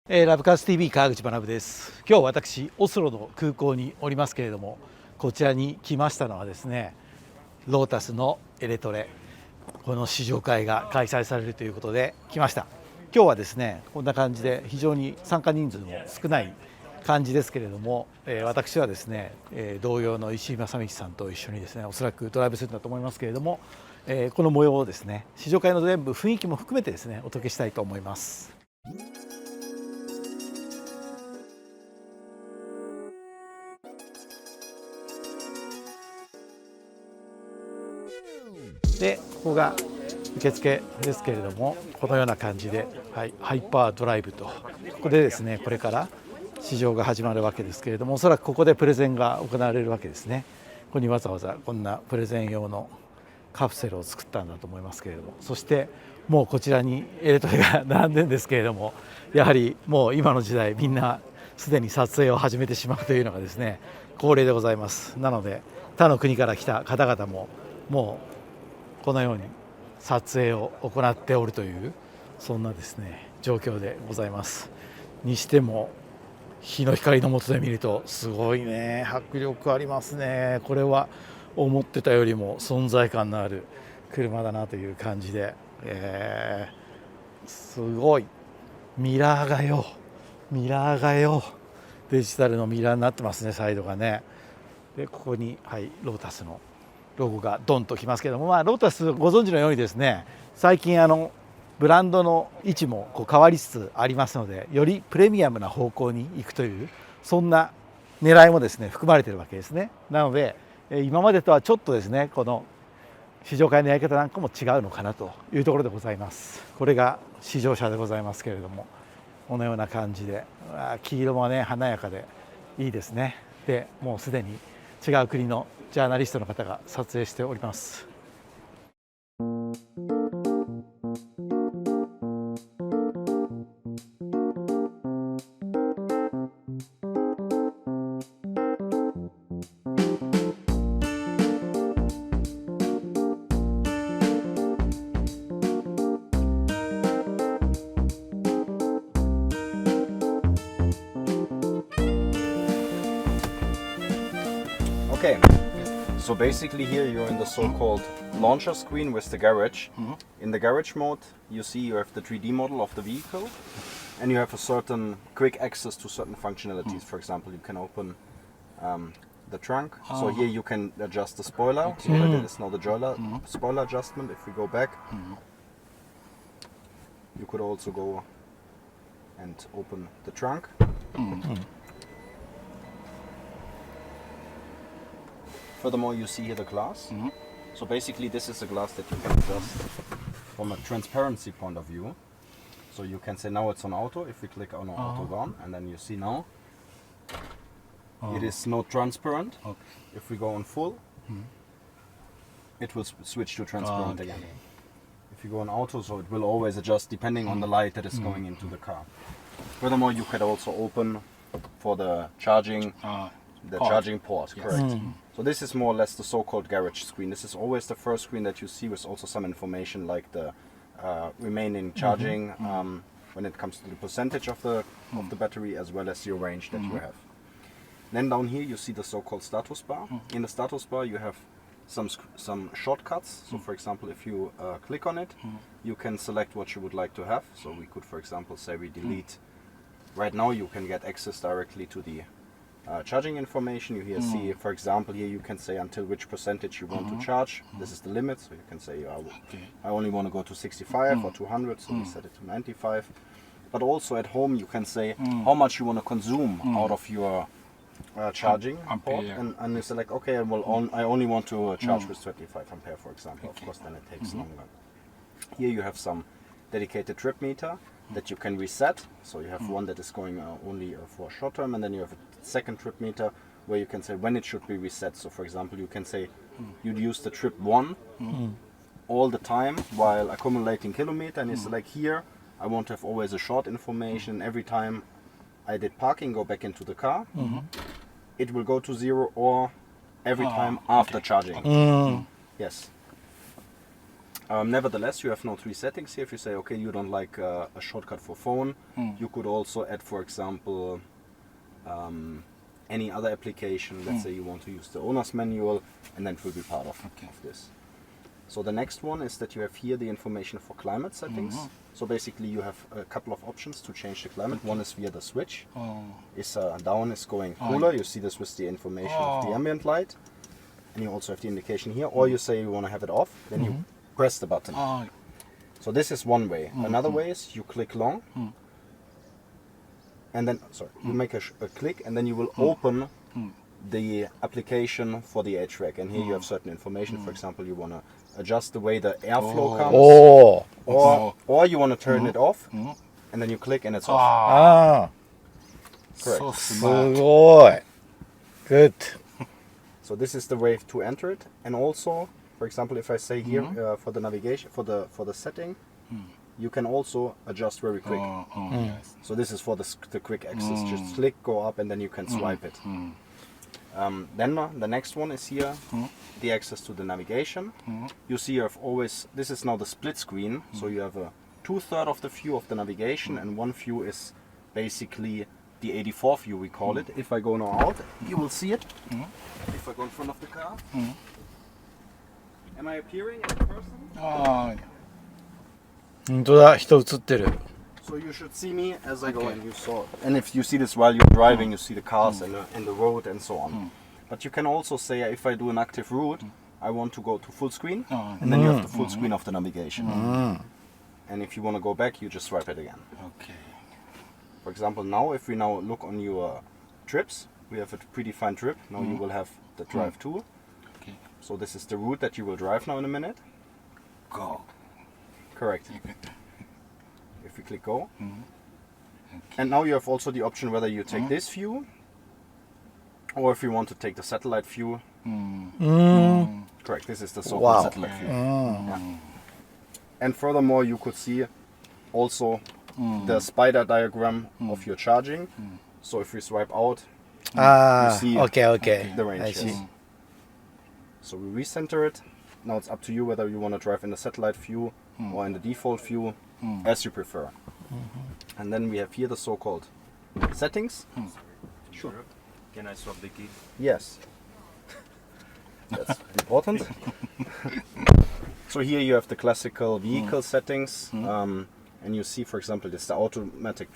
ラブカース TV 川口まなぶです。今日私オスロの空港におりますけれども、こちらに来ましたのはですね、ロータスのエレトレこの試乗会が開催されるということで来ました。今日はですねこんな感じで非常に参加人数も少ない感じですけれども、私はですね、同様の石井正道さんと一緒にですねおそらくドライブするんだと思いますけれども、この模様をですね試乗会の全部雰囲気も含めてですねお届けしたいと思います。でここが受付ですけれども、このような感じで、ハイパードライブと、ここでですねこれから試乗が始まるわけですけれども、おそらくここでプレゼンが行われるわけですね。ここにわざわざこんなプレゼン用のカプセルを作ったんだと思いますけれども、そしてもうこちらにエレトレが並んでるんですけれども、やはりもう今の時代みんなすでに撮影を始めてしまうというのがですね恒例でございます。なので他の国から来た方々ももうこのように撮影を行っておるというそんなですね状況でございます。にしても日の光の下で見るとすごいね、迫力ありますね。これは思ってたよりも存在感のある車だなという感じで、すごいミラーがよデジタルのミラーになってますね、サイドがね。でここに、ロータスのロゴがドンときますけども、ロータスご存知のようにですね最近ブランドの位置も変わりつつありますので、よりプレミアムな方向に行くというそんな狙いもですね含まれているわけですね。なので今までとはちょっとですねこの試乗会のやり方なんかも違うのかなというところでございます。これが試乗車でございますけれども、このような感じで黄色もね華やかでいいですね。でもうすでに違う国のジャーナリストの方が撮影しております。Okay, so basically here you're in the so-called launcher screen with the garage. In the garage mode you see you have the 3D model of the vehicle and you have a certain quick access to certain functionalities. For example, you can open the trunk. So here you can adjust the spoiler, so that it is now the spoiler adjustment. If we go back, you could also go and open the trunk. Furthermore, you see here the glass. So basically this is a glass that you can adjust from a transparency point of view. So you can say now it's on auto. If we click on auto down, and then you see now it is not transparent. If we go on full, it will switch to transparent again. If you go on auto, so it will always adjust depending on the light that is going into the car. Furthermore, you can also open for the charging charging port, correct. So this is more or less the so-called garage screen. This is always the first screen that you see with also some information like the remaining charging when it comes to the percentage of the battery as well as your range that you have. Then down here you see the so-called status bar. In the status bar you have some shortcuts. So for example, if you click on it, you can select what you would like to have. So we could, for example, say we delete. Right now you can get access directly to the charging information. You here see, for example, here you can say until which percentage you want to charge. This is the limit, so you can say I only want to go to 65 or 200, so we set it to 95. But also at home you can say how much you want to consume out of your charging port, and you select, okay, well, I only want to charge with 25 ampere, for example. Of course, then it takes longer. Here you have some dedicated trip meter that you can reset. So you have one that is going only for short term, and then you have a second trip meter where you can say when it should be reset. So for example, you can say you'd use the trip 1 all the time while accumulating kilometer, and you select here I want to have always a short information. Every time I did parking, go back into the car, it will go to 0, or every time after charging. Yes. Nevertheless, you have now 3 settings here. If you say, okay, you don't like a shortcut for phone, you could also add, for example, any other application. Let's say you want to use the owner's manual, and then it will be part of this. So the next one is that you have here the information for climate settings. So basically you have a couple of options to change the climate. One is via the switch. Is down is going cooler. You see this with the information of the ambient light. And you also have the indication here. Or you say you want to have it off, then you press the button. So this is one way. Another way is you click long. And then, you make a click, and then you will open the application for the HVAC. And here you have certain information. For example, you want to adjust the way the airflow comes, or you want to turn it off, and then you click and it's off. Correct. So す smart. ごい Good. So this is the way to enter it. And also, for example, if I say here for the navigation, for the setting, you can also adjust very quick. Yes. So this is for the quick access. Just click, go up, and then you can swipe it. Then the next one is here, the access to the navigation. You see you have always, this is now the split screen, so you have a 2/3 of the view of the navigation, and one view is basically the 84 view, we call it. If I go now out, you will see it. If I go in front of the car, am I appearing as a person? 本当だ、人映ってる So you should see me as I go, and you saw. And if you see this while you're driving, you see the cars and the road and so on. But you can also say, if I do an active route, I want to go to full screen, and then you have the full screen of the navigation. And if you want to go back, you just swipe it again. Okay. For example, now if we now look on your trips, we have a predefined trip. Now you will have the drive to. Okay. So this is the route that you will drive now in a minute. Go. Correct. If we click go. And now you have also the option whether you take this view, or if you want to take the satellite view. Correct, this is the so-called satellite view. Yeah. And furthermore, you could see also the spider diagram of your charging. So if we swipe out, you see okay. the range. I see. Yes. So we recenter it. Now it's up to you whether you want to drive in the satellite view or in the default view, as you prefer. And then we have here the so-called settings. Sure. Can I swap the key? Yes. That's important. So here you have the classical vehicle settings. And you see, for example, this is the automatic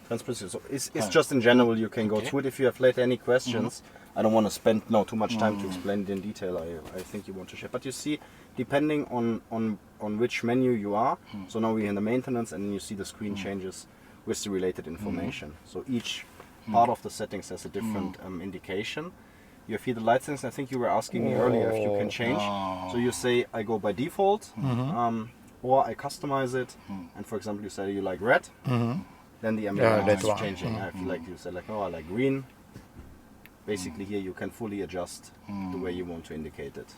transmission. So it's just in general, you can go through it. If you have later any questions, I don't want to spend too much time to explain it in detail. I think you want to share. But you see, depending on which menu you are, so now we're in the maintenance, and you see the screen changes with the related information. So each part of the settings has a different indication. You have here the light settings. I think you were asking me earlier if you can change. So you say, I go by default. Or I customize it, and for example, you say you like red, then the ambient light is changing. If you like, you say like, oh, I like green. Basically, here you can fully adjust the way you want to indicate it.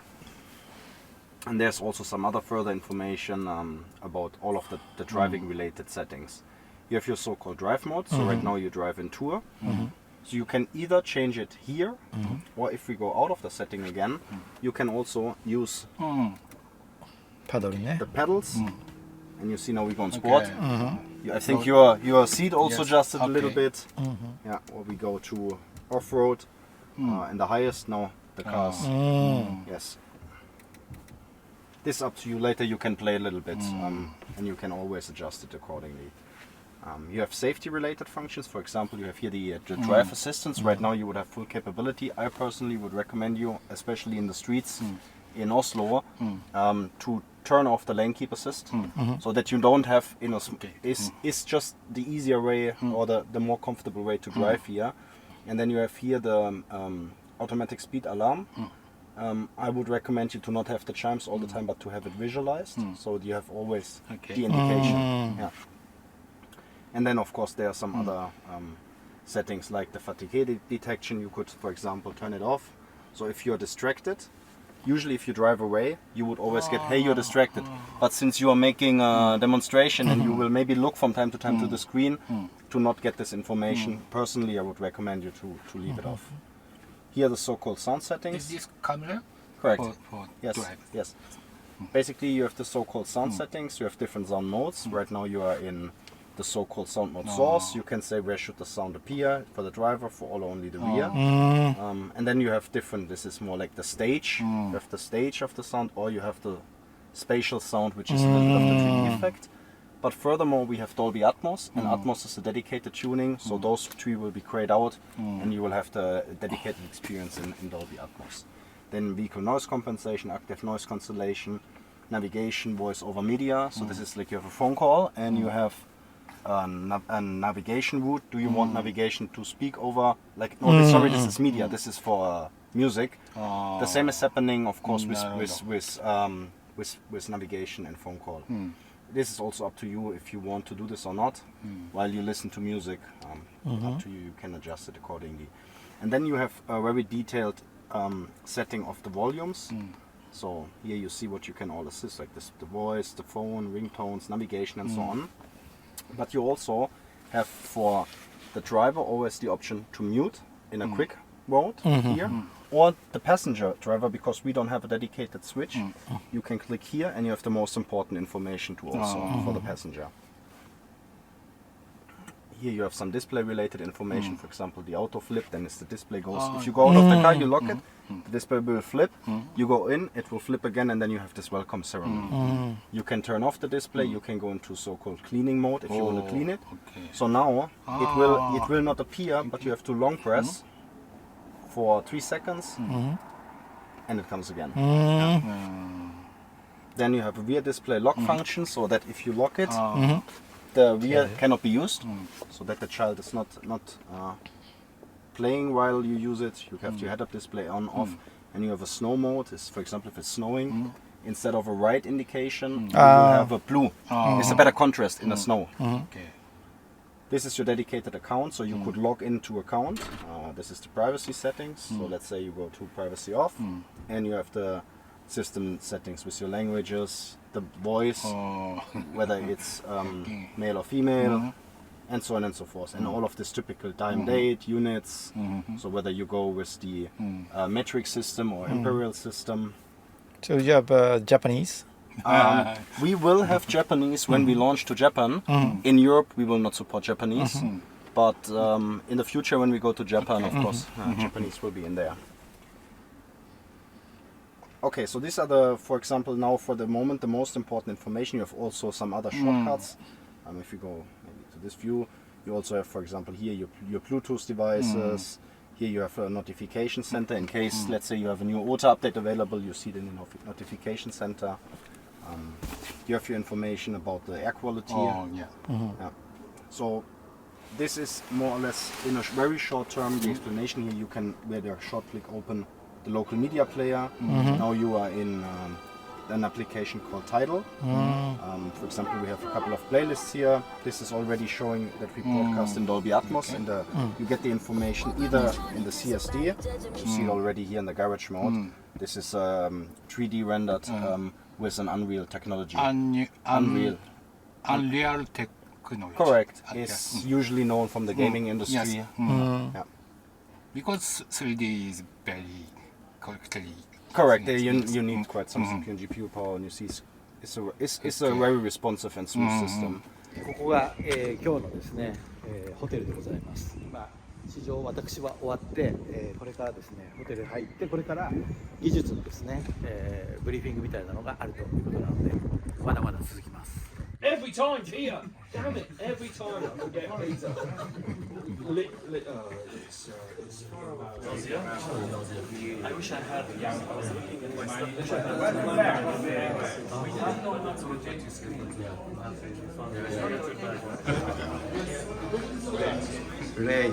And there's also some other further information about all of the driving-related settings. You have your so-called drive mode. So right now you drive in Tour. So you can either change it here, or if we go out of the setting again, you can also use the pedals, and you see now we go on sport. I think your seat also adjusted a little bit. Yeah, or we go to off-road, and the highest now the cars. Yes. This is up to you. Later you can play a little bit, and you can always adjust it accordingly. You have safety-related functions. For example, you have here the drive assistance. Right now you would have full capability. I personally would recommend you, especially in the streets in Oslo, to turn off the lane keep assist, so that you don't have, it's just the easier way or the more comfortable way to drive here. And then you have here the automatic speed alarm. I would recommend you to not have the chimes all the time, but to have it visualized, so you have always the indication. Yeah. And then of course there are some other settings like the fatigue detection. You could, for example, turn it off. So if you're distracted, usually if you drive away, you would always get, hey, you're distracted. But since you are making a demonstration and you will maybe look from time to time to the screen to not get this information, personally I would recommend you to leave it off. Here are the so-called sound settings. Is this camera? Correct. For Yes. drive. Yes. Basically, you have the so-called sound settings. You have different sound modes. Right now, you are in the so-called sound mode source. You can say where should the sound appear for the driver, for all only the rear. And then you have different. This is more like the stage. You have the stage of the sound, or you have the spatial sound, which is a little bit of the 3D effect. But furthermore, we have Dolby Atmos, and Atmos is a dedicated tuning, so those three will be grayed out, and you will have the dedicated experience in Dolby Atmos. Then vehicle noise compensation, active noise cancellation, navigation, voice over media. So this is like you have a phone call, and you have a navigation route. Do you want navigation to speak over? Like, no, sorry, this is media. This is for music. The same is happening, of course, with navigation and phone call. This is also up to you if you want to do this or not. While you listen to music, up to you. You can adjust it accordingly. And then you have a very detailed setting of the volumes. So here you see what you can all assist, like this, the voice, the phone, ringtones, navigation, and so on. But you also have for the driver always the option to mute in a quick mode here. Or the passenger driver, because we don't have a dedicated switch, you can click here and you have the most important information to also for the passenger. Here you have some display related information, for example the auto flip, then as the display goes, if you go out of the car, you lock it, the display will flip, you go in, it will flip again, and then you have this welcome ceremony. You can turn off the display, you can go into so-called cleaning mode if you want to clean it. So now it will not appear, but you have to long press for 3 seconds, and it comes again. Then you have a rear display lock function, so that if you lock it, the rear cannot be used, so that the child is not playing while you use it. You have your head-up display on, off, and you have a snow mode. Is, for example, if it's snowing, instead of a right indication, you will have a blue. It's a better contrast in the snow. This is your dedicated account, so you could log into account. This is the privacy settings. So let's say you go to privacy off, and you have the system settings with your languages, the voice, whether it's male or female, and so on and so forth. And all of this typical time, date, units. So whether you go with the metric system or imperial system. So you have Japanese? We will have Japanese when we launch to Japan. In Europe, we will not support Japanese. But in the future, when we go to Japan, of course, Japanese will be in there. Okay, so these are the, for example, now for the moment, the most important information. You have also some other shortcuts. If you go maybe to this view, you also have, for example, here your Bluetooth devices. Here you have a notification center. In case, let's say, you have a new OTA update available, you see it in the notification center. You have your information about the air quality. So this is more or less, in a very short term, the explanation here. You can, with a short click, open the local media player. Now you are in an application called Tidal. For example, we have a couple of playlists here. This is already showing that we broadcast in Dolby Atmos. And you get the information either in the CSD, you see it already here in the garage mode. This is 3D rendered with an Unreal technology. Unreal technology. Correct. It's usually known from the gaming industry. Yeah. Because 3D is very quickly. Correct. You need quite some CPU and GPU power, and you see it's a very responsive and smooth system. ここが、今日のですね、ホテルでございます。今試乗私は終わって、これからですねホテルに入ってこれから技術のですね、ブリーフィングみたいなのがあるということなのでまだまだ続きます。Every time, Peter. Damn it! Every time I forget Peter. I wish I had the young. I was looking at my stuff. Late.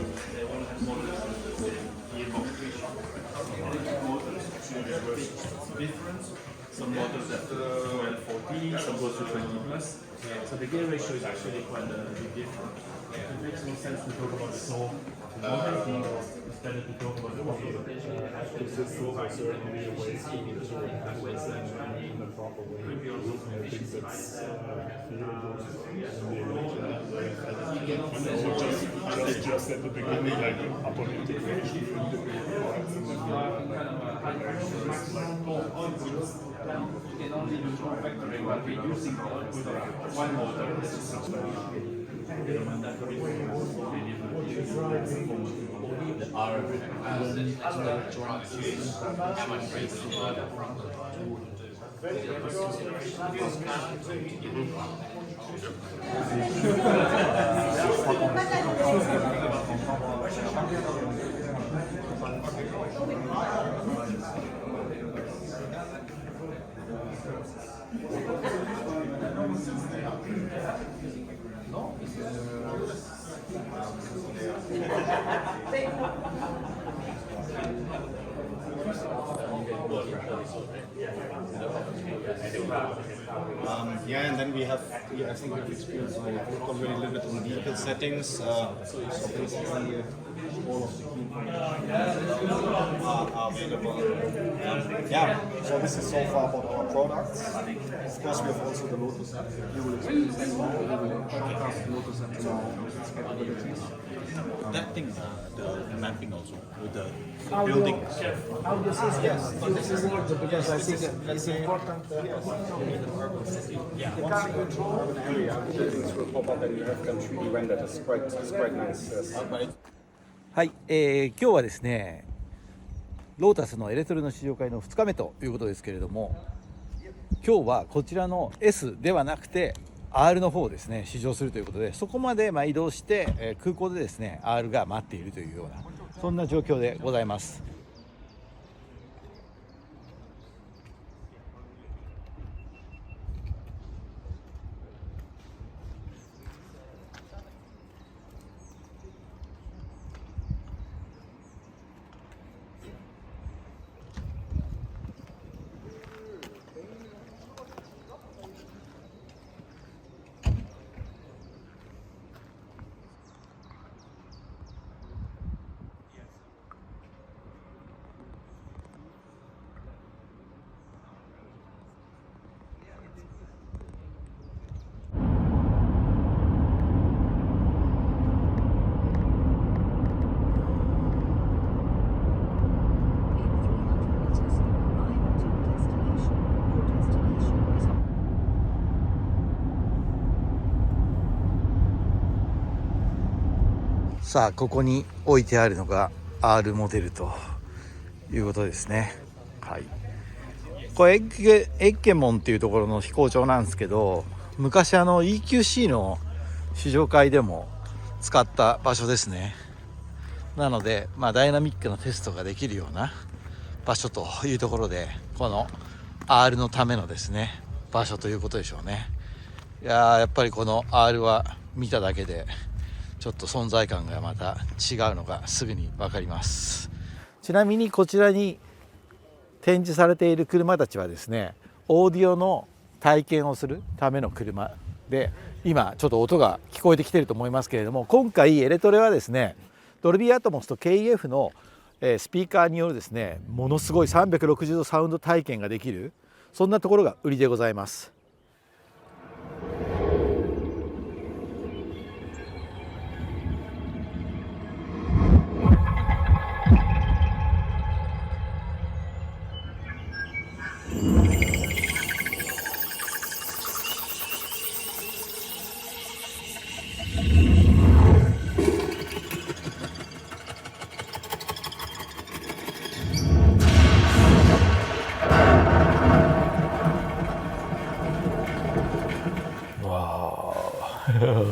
Some models at 12, 14, some goes to 20 plus. So the gear ratio is actually quite a big difference. It makes no sense to talk about the snow. It's better to talk about the water. Actually, the snow are certainly a way to influence them in a proper way. I think that's just at the beginning, like upon integration. can only do two factoring, but we're using one motor. This is mandatory the R Yeah, and then we have, I think we've experienced already a little bit on vehicle settings. So basically, all of the key information are available. Yeah, so this is so far about our products. Of course, we have also the Lotus app. You will experience this one. We will showcase the Lotus app to its capabilities. That thing, the mapping also with the building. How this is, yes, this is important because I think it's important. Yeah, once you control an area, buildings will pop up and you have them 3D rendered. It's quite nice. Yes. はい、今日はですねロータスのエレトレの試乗会の2日目ということですけれども、今日はこちらの S ではなくて R の方をですね試乗するということで、そこまで移動して、空港でですね R が待っているというようなそんな状況でございます。さあここに置いてあるのが R モデルということですね。はい、これエッケモンっていうところの飛行場なんですけど、昔EQC の試乗会でも使った場所ですね。なので、ダイナミックなテストができるような場所というところで、この R のためのですね場所ということでしょうね。やっぱりこの R は見ただけでちょっと存在感がまた違うのがすぐに分かります。ちなみにこちらに展示されている車たちはですね、オーディオの体験をするための車で、今ちょっと音が聞こえてきていると思いますけれども、今回エレトレはですねドルビーアトモスと KEF のスピーカーによるですねものすごい360度サウンド体験ができる、そんなところが売りでございます。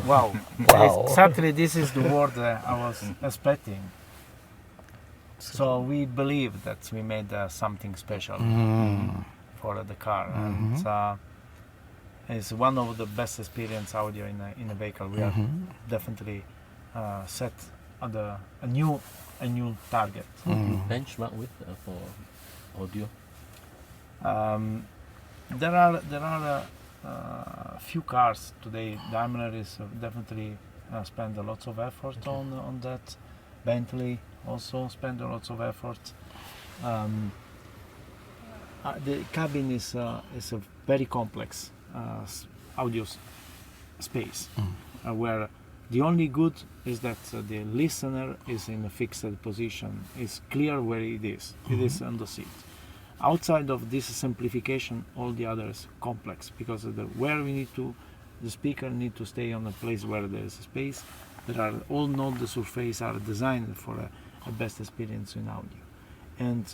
Wow. Wow. Exactly, this is the word I was expecting. So we believe that we made something special for the car, and it's one of the best experience audio in a vehicle. We are definitely set at a new target. Benchmark with for audio. There are few cars today. Daimler is definitely spend a lot of effort on that. Bentley also spend a lot of effort. The cabin is a very complex audio space, where the only good is that the listener is in a fixed position. It's clear where it is. It is on the seat. outside of this simplification, all the others complex because of the speaker need to stay on a place where there is space. There are all node the surface are designed for a best experience in audio, and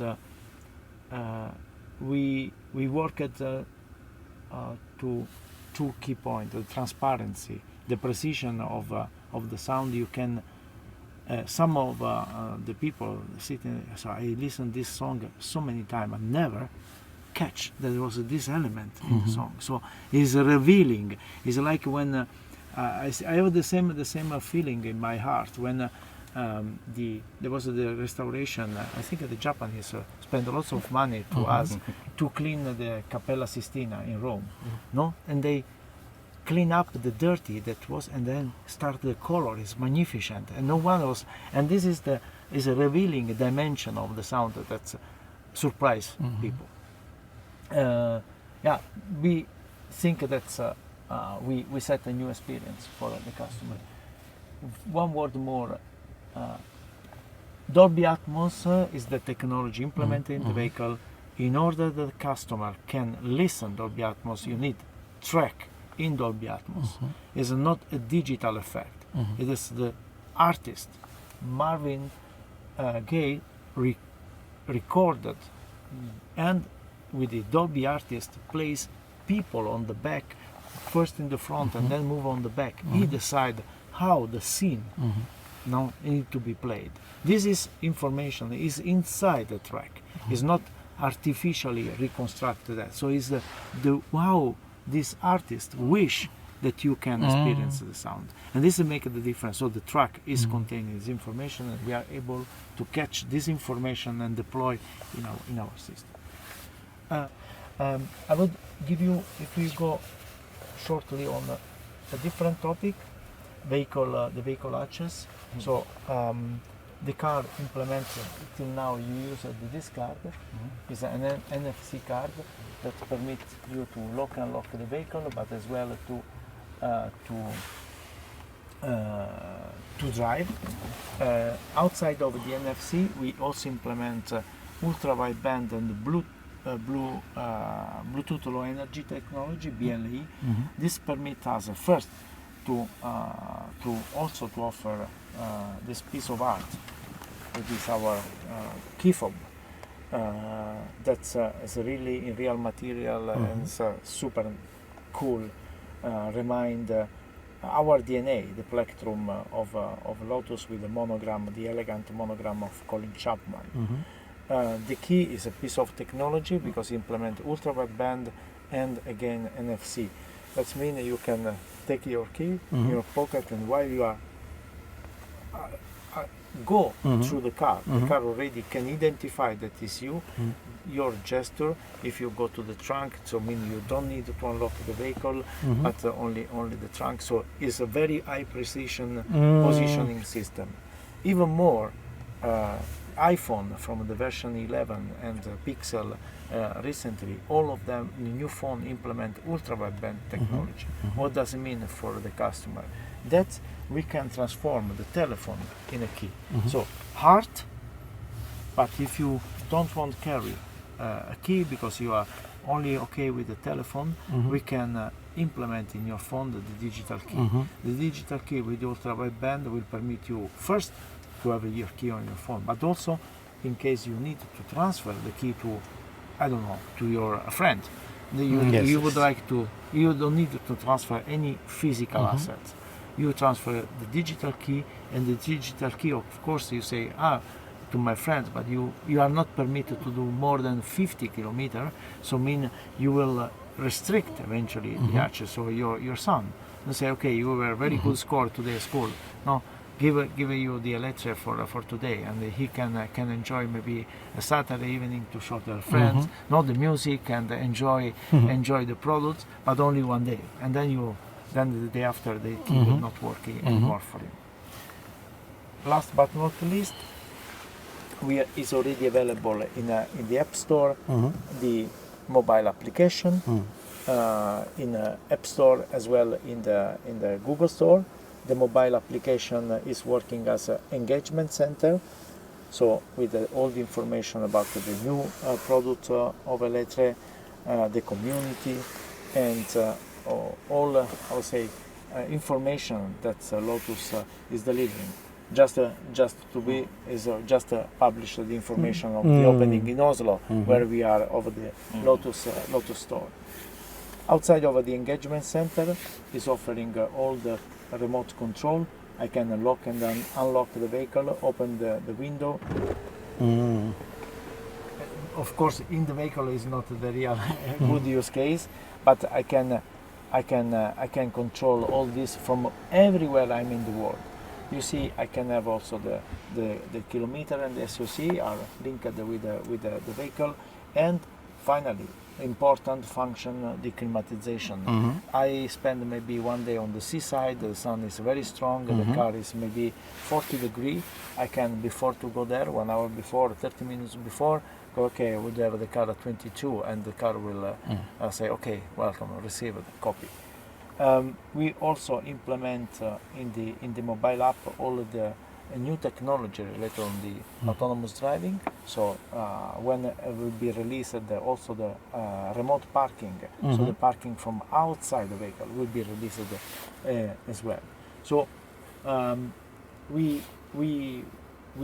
we work at two key points: the transparency, the precision of the sound. You can some of the people sitting. So I listened this song so many times and never catch that there was this element in the song. So it's revealing. It's like when I have the same feeling in my heart when there was the restoration. I think the Japanese spent lots of money to us to clean the Cappella Sistina in Rome, no, and they clean up the dirty that was, and then start the color is magnificent, and no one was. And this is a revealing dimension of the sound that's surprise people. We think that we set a new experience for the customer. One word more. Dolby Atmos is the technology implemented in the vehicle. In order that the customer can listen Dolby Atmos, you need track in Dolby Atmos. It's not a digital effect. It is the artist Marvin Gaye recorded, and with the Dolby artist plays people on the back, first in the front and then move on the back. He decide how the scene now need to be played. This is information is inside the track. It's not artificially reconstructed. So it's the wow this artist wish that you can experience the sound, and this will make the difference. So the track is containing this information, and we are able to catch this information and deploy in our system. I would give you, if we go shortly on a different topic, the vehicle hatches. So the car implements till now you use the disc card. It's an NFC card that permits you to lock and unlock the vehicle, but as well to drive. Outside of the NFC, we also implement ultra wideband and Bluetooth Low Energy technology (BLE). This permits us first to also offer this piece of art. It is our key fob. That's really in real material and it's super cool. Remind our DNA, the plectrum of Lotus with the monogram, the elegant monogram of Colin Chapman. The key is a piece of technology because you implement ultra wideband and again NFC. That means you can take your key in your pocket, and while you are go through the car already can identify that is you, your gesture. If you go to the trunk, so mean you don't need to unlock the vehicle, but only the trunk. So it's a very high precision positioning system. Even more, iPhone from the version 11 and Pixel recently, all of them, the new phone implement ultra wideband technology. What does it mean for the customer? That we can transform the telephone in a key. So heart, but if you don't want to carry a key because you are only okay with the telephone, we can implement in your phone the digital key. The digital key with the ultra wideband will permit you first to have your key on your phone, but also in case you need to transfer the key to, I don't know, to your friend. You would like to, you don't need to transfer any physical assets. You transfer the digital key, and the digital key, of course, you say, to my friends, but you are not permitted to do more than 50 kilometers, so mean you will restrict eventually the access. So your son will say, okay, you were very good score today at school. No, give you the Eletre for today, and he can enjoy maybe a Saturday evening to show their friends, not the music, and enjoy the products, but only one day, and then the day after the key will not work anymore for him. Last but not least, is already available in the App Store, the mobile application, in the App Store as well in the Google Store. The mobile application is working as an engagement center. So with all the information about the new product of Eletre, the community, and all I would say information that Lotus is delivering. Just to be is just publish the information of the opening in Oslo, where we are over the Lotus store. Outside of the engagement center is offering all the remote control. I can lock and unlock the vehicle, open the window. Of course, in the vehicle is not the real good use case, but I can control all this from everywhere I'm in the world. You see, I can have also the kilometer and the SOC are linked with the vehicle, and finally, important function, the climatization. I spend maybe one day on the seaside, the sun is very strong, the car is maybe 40 degrees. I can, before to go there, 1 hour before, 30 minutes before, go, okay, I would have the car at 22, and the car will say, okay, welcome, receive the copy. We also implement in the mobile app all of the new technology related on the autonomous driving. So when it will be released, also the remote parking, so the parking from outside the vehicle will be released as well. So we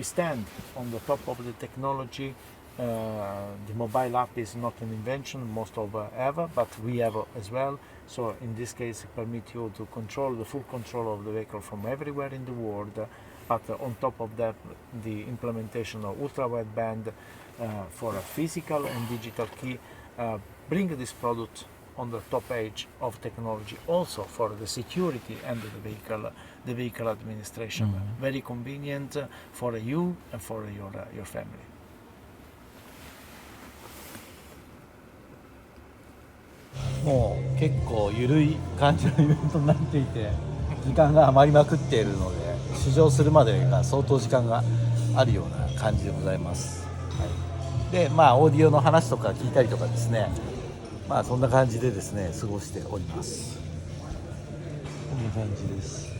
stand on the top of the technology. The mobile app is not an invention most of ever, but we have as well. So in this case, it permits you to control the full control of the vehicle from everywhere in the world. But on top of that, the implementation of ultra-wideband for a physical and digital key bring this product on the top edge of technology, also for the security and the vehicle administration. Very convenient for you and for your family. もう結構緩い感じのイベントになっていて、時間が余りまくっているので、試乗するまでが相当時間があるような感じでございます。はい、で、まあオーディオの話とか聞いたりとかですね、まあそんな感じでですね過ごしております。こんな感じです。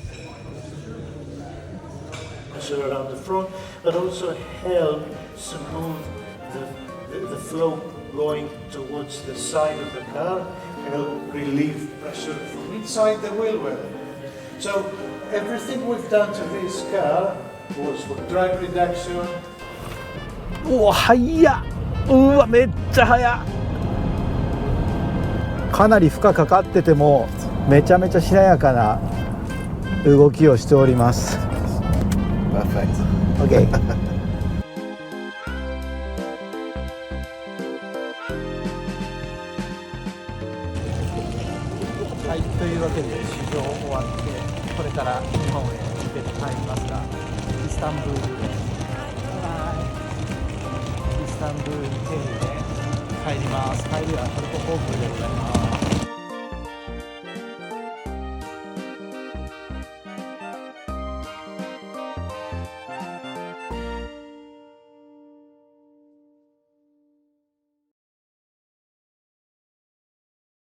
Around the front, but also help smooth the flow going towards the side of the car, help relieve pressure from inside the wheel well. So everything we've done to this car was for drag reduction. おお、速っ。うわ、めっちゃ速っ。かなり負荷かかっててもめちゃめちゃしなやかな動きをしております。Perfect. Okay. はい、というわけで試乗終わってこれから日本へ向けて帰りますが、イスタンブール経由で帰ります。帰りはトルコ航空でございます。